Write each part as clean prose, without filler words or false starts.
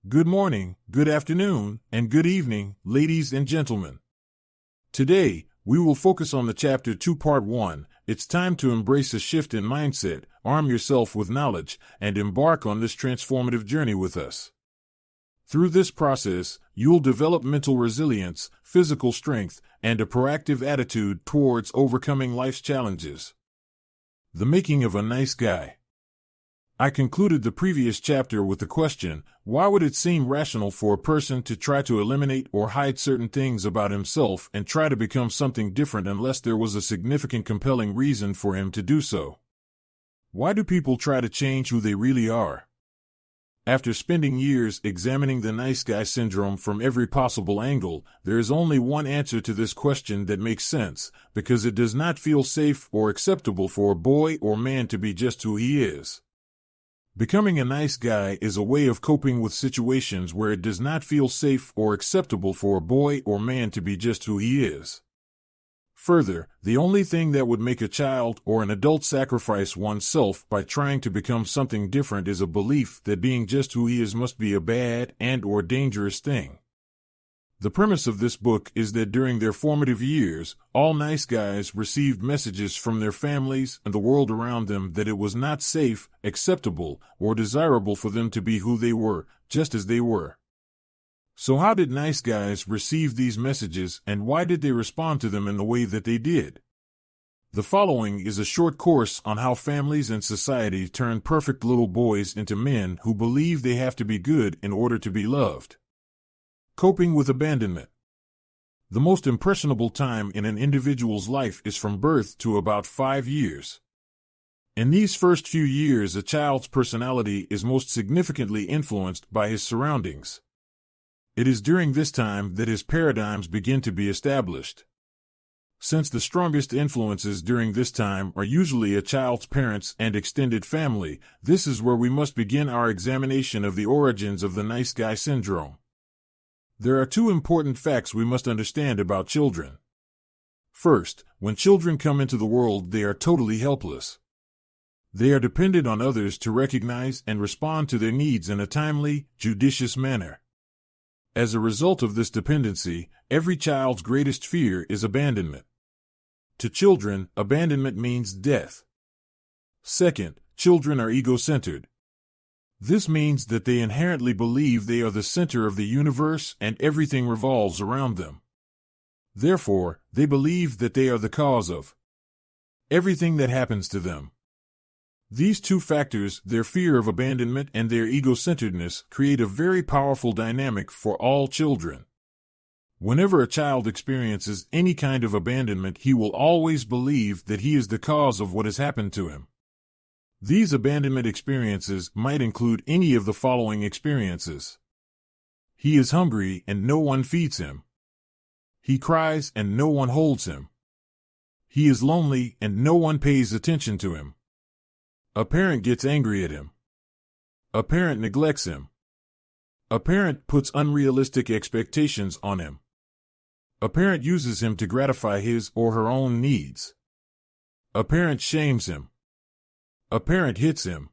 Good morning, good afternoon, and good evening, ladies and gentlemen. Today, we will focus on the Chapter 2 Part 1. It's time to embrace a shift in mindset, arm yourself with knowledge, and embark on this transformative journey with us. Through this process, you'll develop mental resilience, physical strength, and a proactive attitude towards overcoming life's challenges. The making of a nice guy. I concluded the previous chapter with the question, why would it seem rational for a person to try to eliminate or hide certain things about himself and try to become something different unless there was a significant compelling reason for him to do so? Why do people try to change who they really are? After spending years examining the nice guy syndrome from every possible angle, there is only one answer to this question that makes sense, because it does not feel safe or acceptable for a boy or man to be just who he is. Becoming a nice guy is a way of coping with situations where it does not feel safe or acceptable for a boy or man to be just who he is. Further, the only thing that would make a child or an adult sacrifice oneself by trying to become something different is a belief that being just who he is must be a bad and/or dangerous thing. The premise of this book is that during their formative years, all nice guys received messages from their families and the world around them that it was not safe, acceptable, or desirable for them to be who they were, just as they were. So how did nice guys receive these messages, and why did they respond to them in the way that they did? The following is a short course on how families and society turn perfect little boys into men who believe they have to be good in order to be loved. Coping with abandonment. The most impressionable time in an individual's life is from birth to about 5 years. In these first few years, a child's personality is most significantly influenced by his surroundings. It is during this time that his paradigms begin to be established. Since the strongest influences during this time are usually a child's parents and extended family, this is where we must begin our examination of the origins of the nice guy syndrome. There are two important facts we must understand about children. First, when children come into the world, they are totally helpless. They are dependent on others to recognize and respond to their needs in a timely, judicious manner. As a result of this dependency, every child's greatest fear is abandonment. To children, abandonment means death. Second, children are ego-centered. This means that they inherently believe they are the center of the universe and everything revolves around them. Therefore, they believe that they are the cause of everything that happens to them. These two factors, their fear of abandonment and their ego-centeredness, create a very powerful dynamic for all children. Whenever a child experiences any kind of abandonment, he will always believe that he is the cause of what has happened to him. These abandonment experiences might include any of the following experiences. He is hungry and no one feeds him. He cries and no one holds him. He is lonely and no one pays attention to him. A parent gets angry at him. A parent neglects him. A parent puts unrealistic expectations on him. A parent uses him to gratify his or her own needs. A parent shames him. A parent hits him.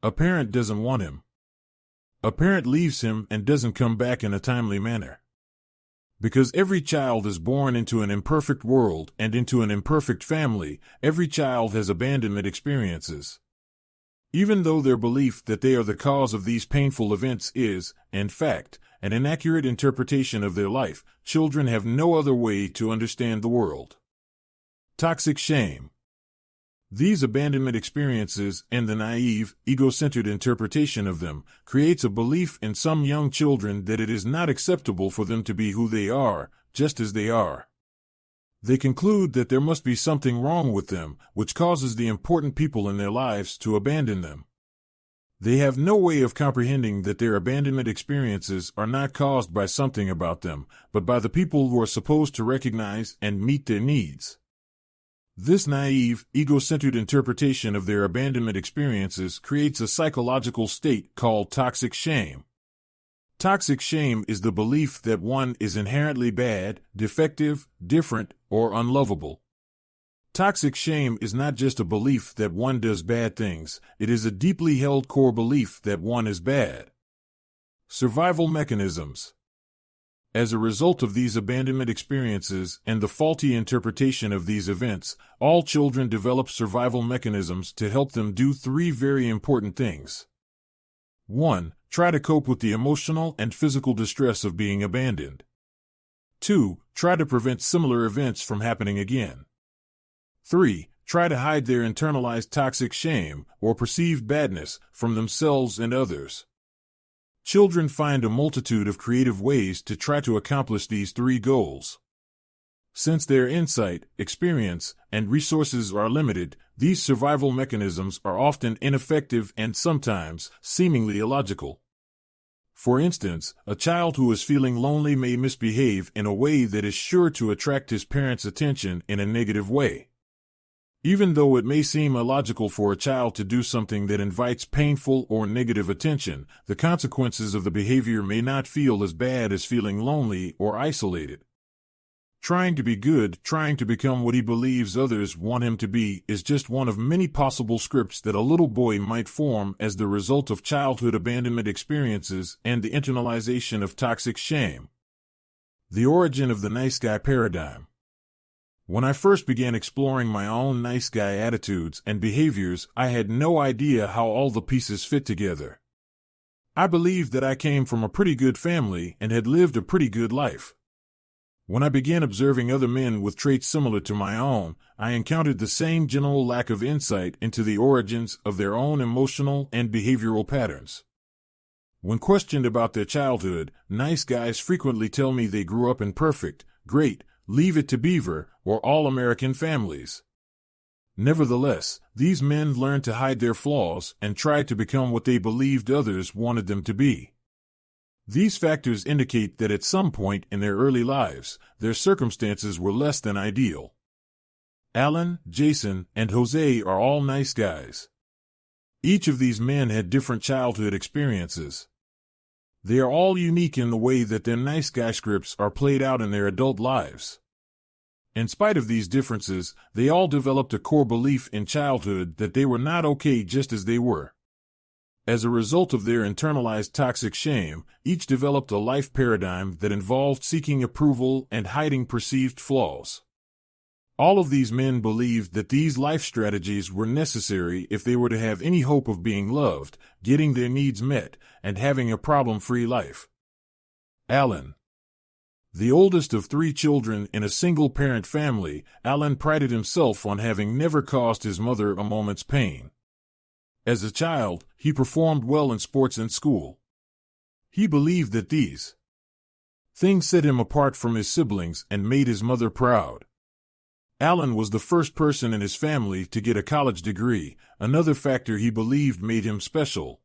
A parent doesn't want him. A parent leaves him and doesn't come back in a timely manner. Because every child is born into an imperfect world and into an imperfect family, every child has abandonment experiences. Even though their belief that they are the cause of these painful events is, in fact, an inaccurate interpretation of their life, children have no other way to understand the world. Toxic shame. These abandonment experiences and the naive, ego-centered interpretation of them creates a belief in some young children that it is not acceptable for them to be who they are, just as they are. They conclude that there must be something wrong with them, which causes the important people in their lives to abandon them. They have no way of comprehending that their abandonment experiences are not caused by something about them, but by the people who are supposed to recognize and meet their needs. This naive, ego-centered interpretation of their abandonment experiences creates a psychological state called toxic shame. Toxic shame is the belief that one is inherently bad, defective, different, or unlovable. Toxic shame is not just a belief that one does bad things, it is a deeply held core belief that one is bad. Survival mechanisms. As a result of these abandonment experiences and the faulty interpretation of these events, all children develop survival mechanisms to help them do three very important things. 1. Try to cope with the emotional and physical distress of being abandoned. 2. Try to prevent similar events from happening again. 3. Try to hide their internalized toxic shame or perceived badness from themselves and others. Children find a multitude of creative ways to try to accomplish these three goals. Since their insight, experience, and resources are limited, these survival mechanisms are often ineffective and sometimes seemingly illogical. For instance, a child who is feeling lonely may misbehave in a way that is sure to attract his parents' attention in a negative way. Even though it may seem illogical for a child to do something that invites painful or negative attention, the consequences of the behavior may not feel as bad as feeling lonely or isolated. Trying to be good, trying to become what he believes others want him to be, is just one of many possible scripts that a little boy might form as the result of childhood abandonment experiences and the internalization of toxic shame. The origin of the nice guy paradigm. When I first began exploring my own nice guy attitudes and behaviors, I had no idea how all the pieces fit together. I believed that I came from a pretty good family and had lived a pretty good life. When I began observing other men with traits similar to my own, I encountered the same general lack of insight into the origins of their own emotional and behavioral patterns. When questioned about their childhood, nice guys frequently tell me they grew up in perfect, great, Leave It to Beaver, or all-American families. Nevertheless, these men learned to hide their flaws and tried to become what they believed others wanted them to be. These factors indicate that at some point in their early lives, their circumstances were less than ideal. Alan, Jason, and Jose are all nice guys. Each of these men had different childhood experiences. They are all unique in the way that their nice guy scripts are played out in their adult lives. In spite of these differences, they all developed a core belief in childhood that they were not okay just as they were. As a result of their internalized toxic shame, each developed a life paradigm that involved seeking approval and hiding perceived flaws. All of these men believed that these life strategies were necessary if they were to have any hope of being loved, getting their needs met, and having a problem-free life. Alan. The oldest of 3 children in a single-parent family, Alan prided himself on having never caused his mother a moment's pain. As a child, he performed well in sports and school. He believed that these things set him apart from his siblings and made his mother proud. Alan was the first person in his family to get a college degree, another factor he believed made him special.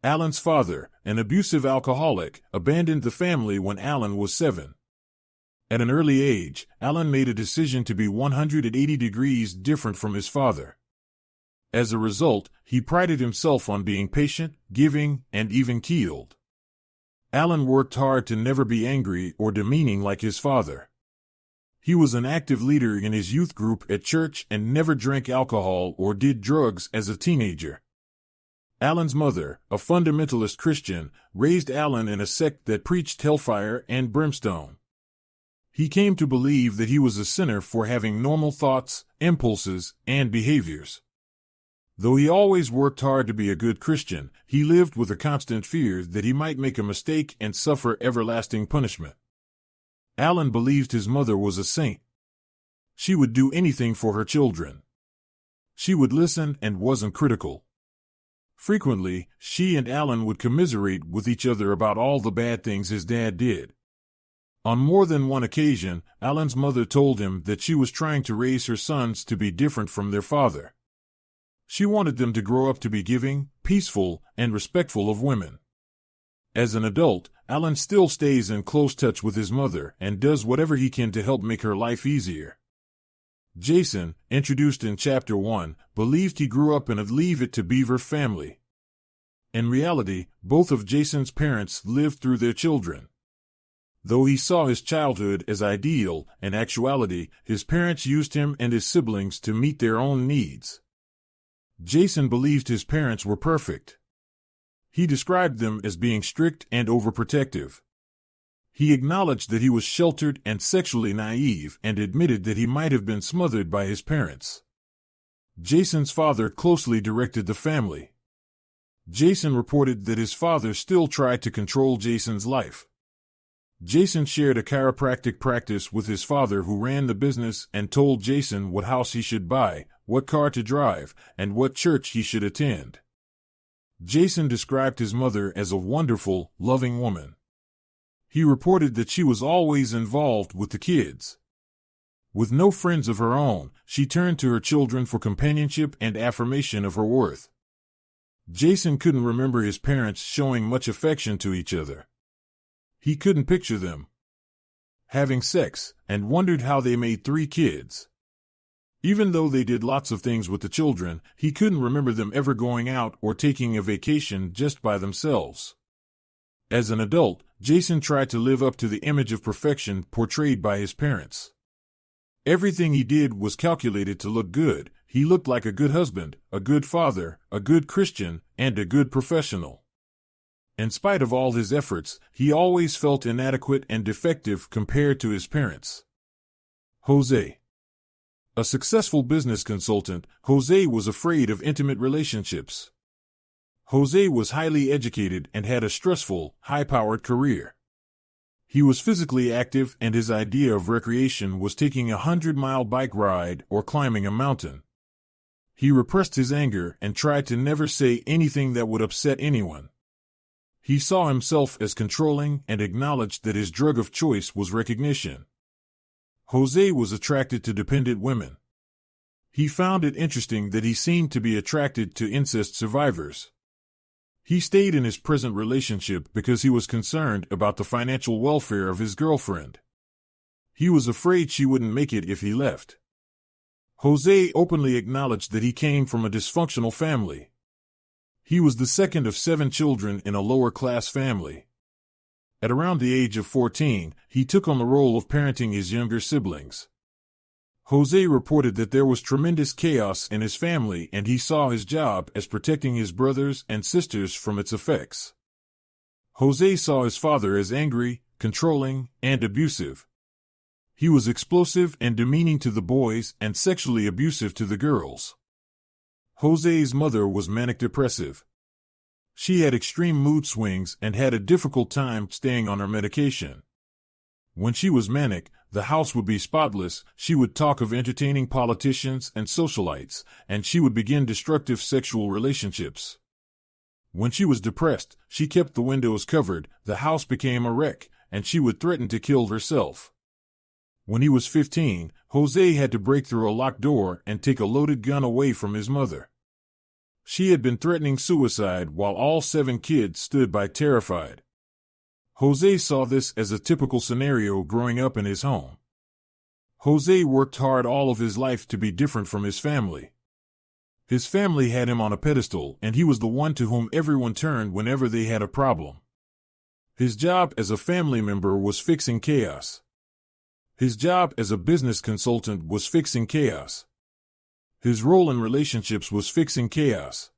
Alan's father, an abusive alcoholic, abandoned the family when Alan was 7. At an early age, Alan made a decision to be 180 degrees different from his father. As a result, he prided himself on being patient, giving, and even-keeled. Alan worked hard to never be angry or demeaning like his father. He was an active leader in his youth group at church and never drank alcohol or did drugs as a teenager. Alan's mother, a fundamentalist Christian, raised Alan in a sect that preached hellfire and brimstone. He came to believe that he was a sinner for having normal thoughts, impulses, and behaviors. Though he always worked hard to be a good Christian, he lived with a constant fear that he might make a mistake and suffer everlasting punishment. Alan believed his mother was a saint. She would do anything for her children. She would listen and wasn't critical. Frequently, she and Alan would commiserate with each other about all the bad things his dad did. On more than one occasion, Alan's mother told him that she was trying to raise her sons to be different from their father. She wanted them to grow up to be giving, peaceful, and respectful of women. As an adult, Alan still stays in close touch with his mother and does whatever he can to help make her life easier. Jason, introduced in Chapter 1, believed he grew up in a Leave It to Beaver family. In reality, both of Jason's parents lived through their children. Though he saw his childhood as ideal, in actuality, his parents used him and his siblings to meet their own needs. Jason believed his parents were perfect. He described them as being strict and overprotective. He acknowledged that he was sheltered and sexually naive and admitted that he might have been smothered by his parents. Jason's father closely directed the family. Jason reported that his father still tried to control Jason's life. Jason shared a chiropractic practice with his father, who ran the business and told Jason what house he should buy, what car to drive, and what church he should attend. Jason described his mother as a wonderful, loving woman. He reported that she was always involved with the kids. With no friends of her own, she turned to her children for companionship and affirmation of her worth. Jason couldn't remember his parents showing much affection to each other. He couldn't picture them having sex, and wondered how they made 3 kids. Even though they did lots of things with the children, he couldn't remember them ever going out or taking a vacation just by themselves. As an adult, Jason tried to live up to the image of perfection portrayed by his parents. Everything he did was calculated to look good. He looked like a good husband, a good father, a good Christian, and a good professional. In spite of all his efforts, he always felt inadequate and defective compared to his parents. Jose. A successful business consultant, Jose was afraid of intimate relationships. Jose was highly educated and had a stressful, high-powered career. He was physically active, and his idea of recreation was taking a 100-mile bike ride or climbing a mountain. He repressed his anger and tried to never say anything that would upset anyone. He saw himself as controlling and acknowledged that his drug of choice was recognition. Jose was attracted to dependent women. He found it interesting that he seemed to be attracted to incest survivors. He stayed in his present relationship because he was concerned about the financial welfare of his girlfriend. He was afraid she wouldn't make it if he left. Jose openly acknowledged that he came from a dysfunctional family. He was the second of 7 children in a lower-class family. At around the age of 14, he took on the role of parenting his younger siblings. Jose reported that there was tremendous chaos in his family, and he saw his job as protecting his brothers and sisters from its effects. Jose saw his father as angry, controlling, and abusive. He was explosive and demeaning to the boys and sexually abusive to the girls. Jose's mother was manic-depressive. She had extreme mood swings and had a difficult time staying on her medication. When she was manic, the house would be spotless. She would talk of entertaining politicians and socialites, and she would begin destructive sexual relationships. When she was depressed, she kept the windows covered, the house became a wreck, and she would threaten to kill herself. When he was 15, Jose had to break through a locked door and take a loaded gun away from his mother. She had been threatening suicide while all 7 kids stood by terrified. Jose saw this as a typical scenario growing up in his home. Jose worked hard all of his life to be different from his family. His family had him on a pedestal, and he was the one to whom everyone turned whenever they had a problem. His job as a family member was fixing chaos. His job as a business consultant was fixing chaos. His role in relationships was fixing chaos.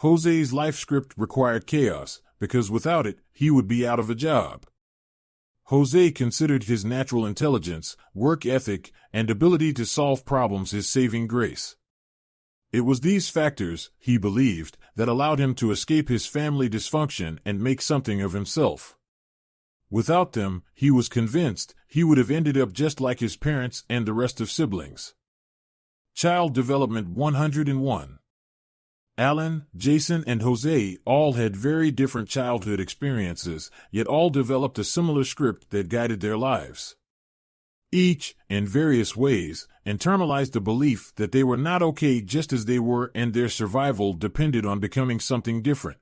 Jose's life script required chaos, because without it, he would be out of a job. Jose considered his natural intelligence, work ethic, and ability to solve problems his saving grace. It was these factors, he believed, that allowed him to escape his family dysfunction and make something of himself. Without them, he was convinced, he would have ended up just like his parents and the rest of siblings. Child Development 101. Alan, Jason, and Jose all had very different childhood experiences, yet all developed a similar script that guided their lives. Each, in various ways, internalized the belief that they were not okay just as they were, and their survival depended on becoming something different.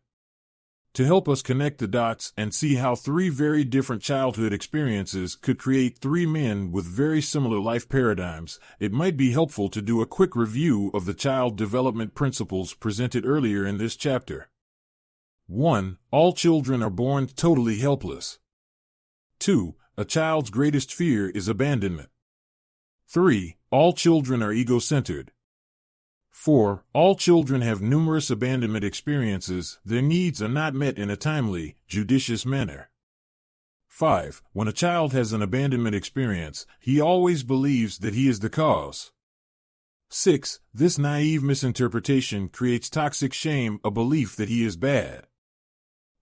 To help us connect the dots and see how 3 very different childhood experiences could create 3 men with very similar life paradigms, it might be helpful to do a quick review of the child development principles presented earlier in this chapter. 1. All children are born totally helpless. 2. A child's greatest fear is abandonment. 3. All children are ego-centered. 4. All children have numerous abandonment experiences. Their needs are not met in a timely, judicious manner. 5. When a child has an abandonment experience, he always believes that he is the cause. 6. This naive misinterpretation creates toxic shame, a belief that he is bad.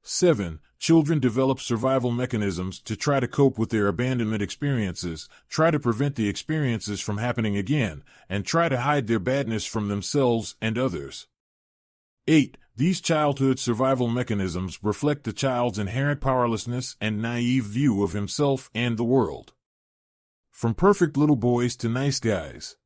7. Children develop survival mechanisms to try to cope with their abandonment experiences, try to prevent the experiences from happening again, and try to hide their badness from themselves and others. 8. These childhood survival mechanisms reflect the child's inherent powerlessness and naive view of himself and the world. From perfect little boys to nice guys.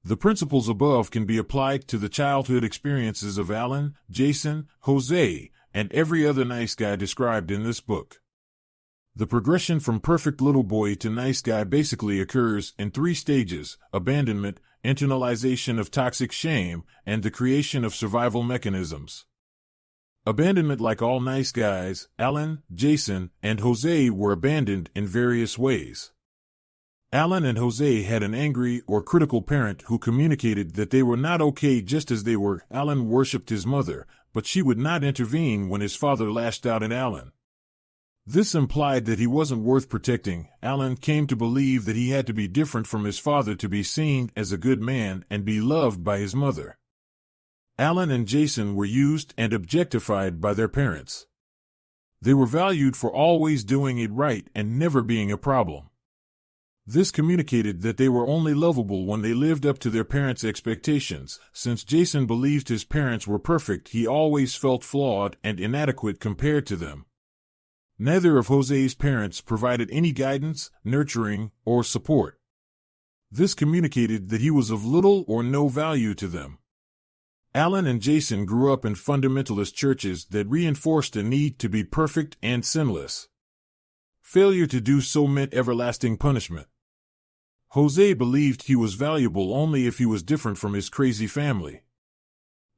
The principles above can be applied to the childhood experiences of Alan, Jason, Jose, and every other nice guy described in this book. The progression from perfect little boy to nice guy basically occurs in 3 stages: abandonment, internalization of toxic shame, and the creation of survival mechanisms. Abandonment. Like all nice guys, Alan, Jason, and Jose were abandoned in various ways. Alan and Jose had an angry or critical parent who communicated that they were not okay just as they were. Alan worshipped his mother, but she would not intervene when his father lashed out at Alan. This implied that he wasn't worth protecting. Alan came to believe that he had to be different from his father to be seen as a good man and be loved by his mother. Alan and Jason were used and objectified by their parents. They were valued for always doing it right and never being a problem. This communicated that they were only lovable when they lived up to their parents' expectations. Since Jason believed his parents were perfect, he always felt flawed and inadequate compared to them. Neither of Jose's parents provided any guidance, nurturing, or support. This communicated that he was of little or no value to them. Alan and Jason grew up in fundamentalist churches that reinforced a need to be perfect and sinless. Failure to do so meant everlasting punishment. Jose believed he was valuable only if he was different from his crazy family.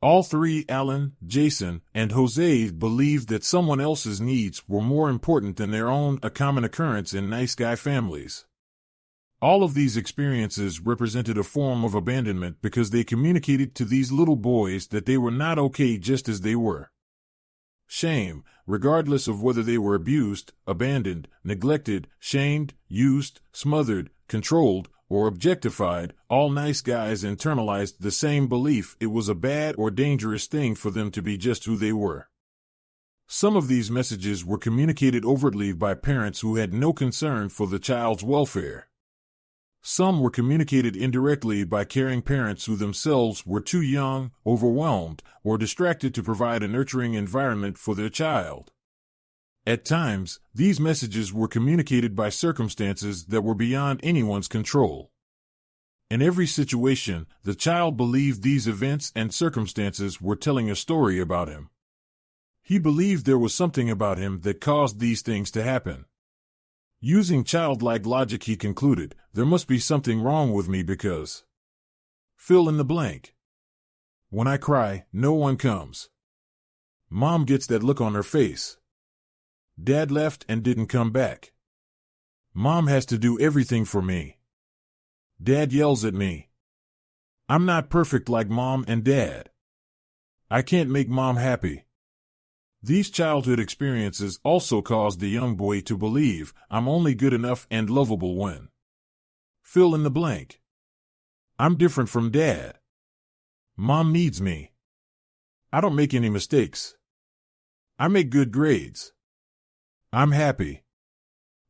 All 3, Alan, Jason, and Jose, believed that someone else's needs were more important than their own, a common occurrence in nice guy families. All of these experiences represented a form of abandonment because they communicated to these little boys that they were not okay just as they were. Shame, regardless of whether they were abused, abandoned, neglected, shamed, used, smothered, controlled, or objectified, all nice guys internalized the same belief: it was a bad or dangerous thing for them to be just who they were. Some of these messages were communicated overtly by parents who had no concern for the child's welfare. Some were communicated indirectly by caring parents who themselves were too young, overwhelmed, or distracted to provide a nurturing environment for their child. At times, these messages were communicated by circumstances that were beyond anyone's control. In every situation, the child believed these events and circumstances were telling a story about him. He believed there was something about him that caused these things to happen. Using childlike logic, he concluded, there must be something wrong with me because... fill in the blank. When I cry, no one comes. Mom gets that look on her face. Dad left and didn't come back. Mom has to do everything for me. Dad yells at me. I'm not perfect like Mom and Dad. I can't make Mom happy. These childhood experiences also caused the young boy to believe, I'm only good enough and lovable when... fill in the blank. I'm different from Dad. Mom needs me. I don't make any mistakes. I make good grades. I'm happy.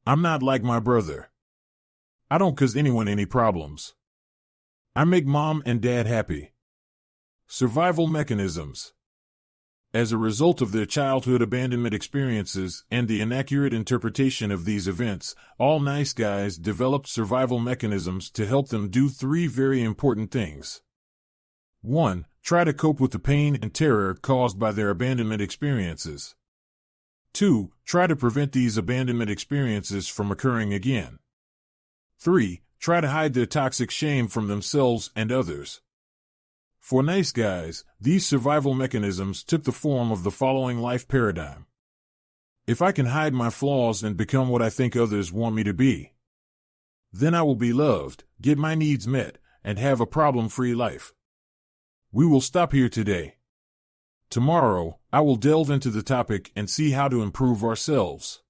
I'm not like my brother. I don't cause anyone any problems. I make Mom and Dad happy. Survival mechanisms. As a result of their childhood abandonment experiences and the inaccurate interpretation of these events, all nice guys developed survival mechanisms to help them do 3 very important things. 1. Try to cope with the pain and terror caused by their abandonment experiences. 2. Try to prevent these abandonment experiences from occurring again. 3. Try to hide their toxic shame from themselves and others. For nice guys, these survival mechanisms took the form of the following life paradigm. If I can hide my flaws and become what I think others want me to be, then I will be loved, get my needs met, and have a problem-free life. we will stop here today. Tomorrow, I will delve into the topic and see how to improve ourselves.